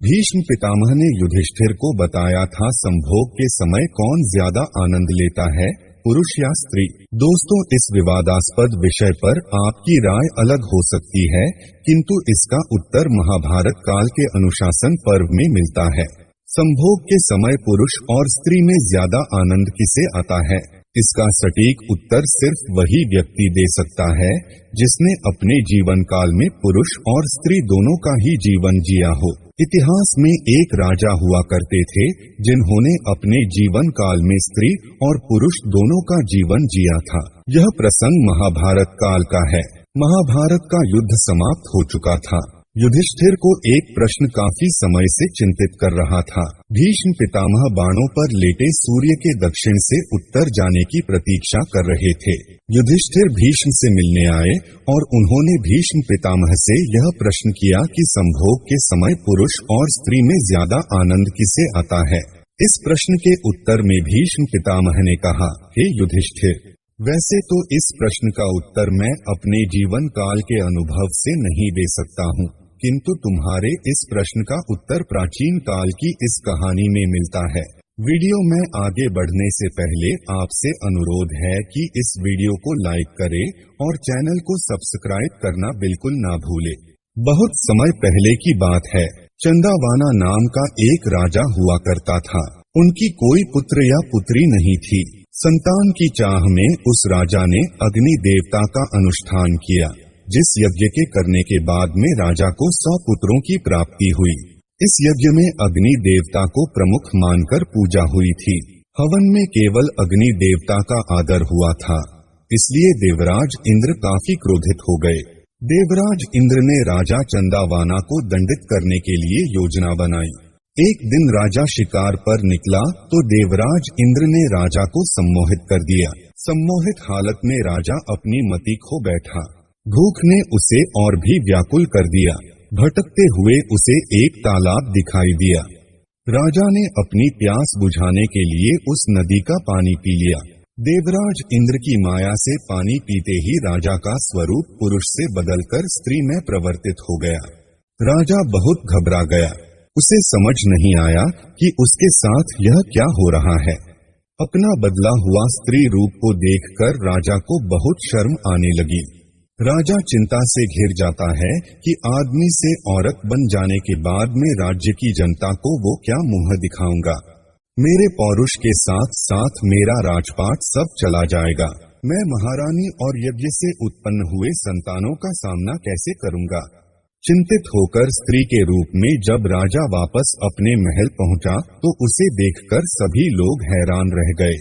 भीष्म पितामह ने युधिष्ठिर को बताया था संभोग के समय कौन ज्यादा आनंद लेता है, पुरुष या स्त्री। दोस्तों, इस विवादास्पद विषय पर आपकी राय अलग हो सकती है, किंतु इसका उत्तर महाभारत काल के अनुशासन पर्व में मिलता है। संभोग के समय पुरुष और स्त्री में ज्यादा आनंद किसे आता है? इसका सटीक उत्तर सिर्फ वही व्यक्ति दे सकता है जिसने अपने जीवन काल में पुरुष और स्त्री दोनों का ही जीवन जिया हो। इतिहास में एक राजा हुआ करते थे जिन्होंने अपने जीवन काल में स्त्री और पुरुष दोनों का जीवन जिया था। यह प्रसंग महाभारत काल का है। महाभारत का युद्ध समाप्त हो चुका था। युधिष्ठिर को एक प्रश्न काफी समय से चिंतित कर रहा था। भीष्म पितामह बाणों पर लेटे सूर्य के दक्षिण से उत्तर जाने की प्रतीक्षा कर रहे थे। युधिष्ठिर भीष्म से मिलने आए और उन्होंने भीष्म पितामह से यह प्रश्न किया कि संभोग के समय पुरुष और स्त्री में ज्यादा आनंद किसे आता है। इस प्रश्न के उत्तर में भीष्म पितामह ने कहा, हे युधिष्ठिर, वैसे तो इस प्रश्न का उत्तर मैं अपने जीवन काल के अनुभव से नहीं दे सकता हूँ, किंतु तुम्हारे इस प्रश्न का उत्तर प्राचीन काल की इस कहानी में मिलता है। वीडियो में आगे बढ़ने से पहले आपसे अनुरोध है कि इस वीडियो को लाइक करें और चैनल को सब्सक्राइब करना बिल्कुल ना भूले। बहुत समय पहले की बात है। चंदावाना नाम का एक राजा हुआ करता था। उनकी कोई पुत्र या पुत्री नहीं थी। संतान की चाह में उस राजा ने अग्नि देवता का अनुष्ठान किया, जिस यज्ञ के करने के बाद में राजा को 100 पुत्रों की प्राप्ति हुई। इस यज्ञ में अग्नि देवता को प्रमुख मानकर पूजा हुई थी। हवन में केवल अग्नि देवता का आदर हुआ था, इसलिए देवराज इंद्र काफी क्रोधित हो गए। देवराज इंद्र ने राजा चंदावाना को दंडित करने के लिए योजना बनाई। एक दिन राजा शिकार पर निकला तो देवराज इंद्र ने राजा को सम्मोहित कर दिया। सम्मोहित हालत में राजा अपनी मति खो बैठा। भूख ने उसे और भी व्याकुल कर दिया। भटकते हुए उसे एक तालाब दिखाई दिया। राजा ने अपनी प्यास बुझाने के लिए उस नदी का पानी पी लिया। देवराज इंद्र की माया से पानी पीते ही राजा का स्वरूप पुरुष से बदलकर स्त्री में परिवर्तित हो गया। राजा बहुत घबरा गया। उसे समझ नहीं आया कि उसके साथ यह क्या हो रहा है। अपना बदला हुआ स्त्री रूप को देखकर राजा को बहुत शर्म आने लगी। राजा चिंता से घिर जाता है कि आदमी से औरत बन जाने के बाद में राज्य की जनता को वो क्या मुंह दिखाऊंगा। मेरे पौरुष के साथ साथ मेरा राजपाट सब चला जाएगा। मैं महारानी और यज्ञ से उत्पन्न हुए संतानों का सामना कैसे करूंगा। चिंतित होकर स्त्री के रूप में जब राजा वापस अपने महल पहुंचा तो उसे देखकर सभी लोग हैरान रह गए।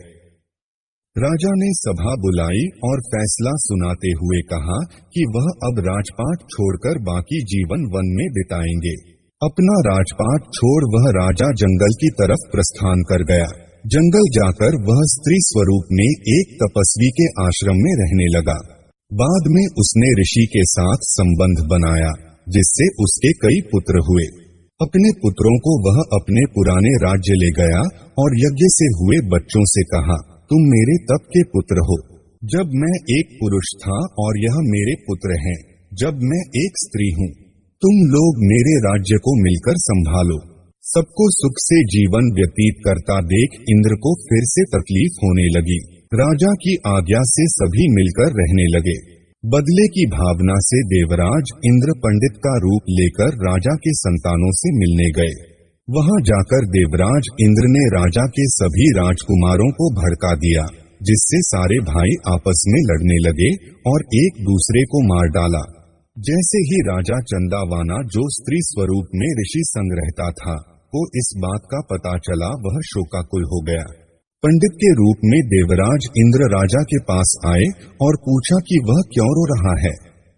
राजा ने सभा बुलाई और फैसला सुनाते हुए कहा कि वह अब राजपाट छोड़कर बाकी जीवन वन में बिताएंगे। अपना राजपाट छोड़ वह राजा जंगल की तरफ प्रस्थान कर गया। जंगल जाकर वह स्त्री स्वरूप में एक तपस्वी के आश्रम में रहने लगा। बाद में उसने ऋषि के साथ संबंध बनाया, जिससे उसके कई पुत्र हुए। अपने पुत्रों को वह अपने पुराने राज्य ले गया और यज्ञ से हुए बच्चों से कहा, तुम मेरे तप के पुत्र हो। जब मैं एक पुरुष था और यह मेरे पुत्र हैं, जब मैं एक स्त्री हूँ। तुम लोग मेरे राज्य को मिलकर संभालो। सबको सुख से जीवन व्यतीत करता देख इंद्र को फिर से तकलीफ होने लगी। राजा की आज्ञा से सभी मिलकर रहने लगे। बदले की भावना से देवराज इंद्र पंडित का रूप लेकर राजा के संतानों से मिलने गए। वहां जाकर देवराज इंद्र ने राजा के सभी राजकुमारों को भड़का दिया, जिससे सारे भाई आपस में लड़ने लगे और एक दूसरे को मार डाला। जैसे ही राजा चंदावाना, जो स्त्री स्वरूप में ऋषि संग रहता था, को इस बात का पता चला, वह शोकाकुल हो गया। पंडित के रूप में देवराज इंद्र राजा के पास आए और पूछा कि वह क्यों रो रहा है।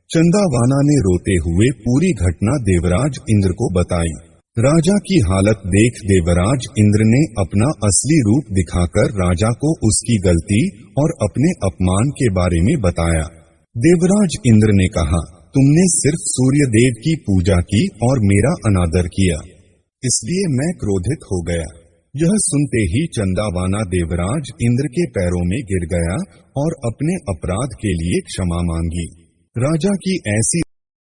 चंदावाना ने रोते हुए पूरी घटना देवराज इंद्र को बताई। राजा की हालत देख देवराज इंद्र ने अपना असली रूप दिखाकर राजा को उसकी गलती और अपने अपमान के बारे में बताया। देवराज इंद्र ने कहा, तुमने सिर्फ सूर्य देव की पूजा की और मेरा अनादर किया, इसलिए मैं क्रोधित हो गया। यह सुनते ही चंदावाना देवराज इंद्र के पैरों में गिर गया और अपने अपराध के लिए क्षमा मांगी। राजा की ऐसी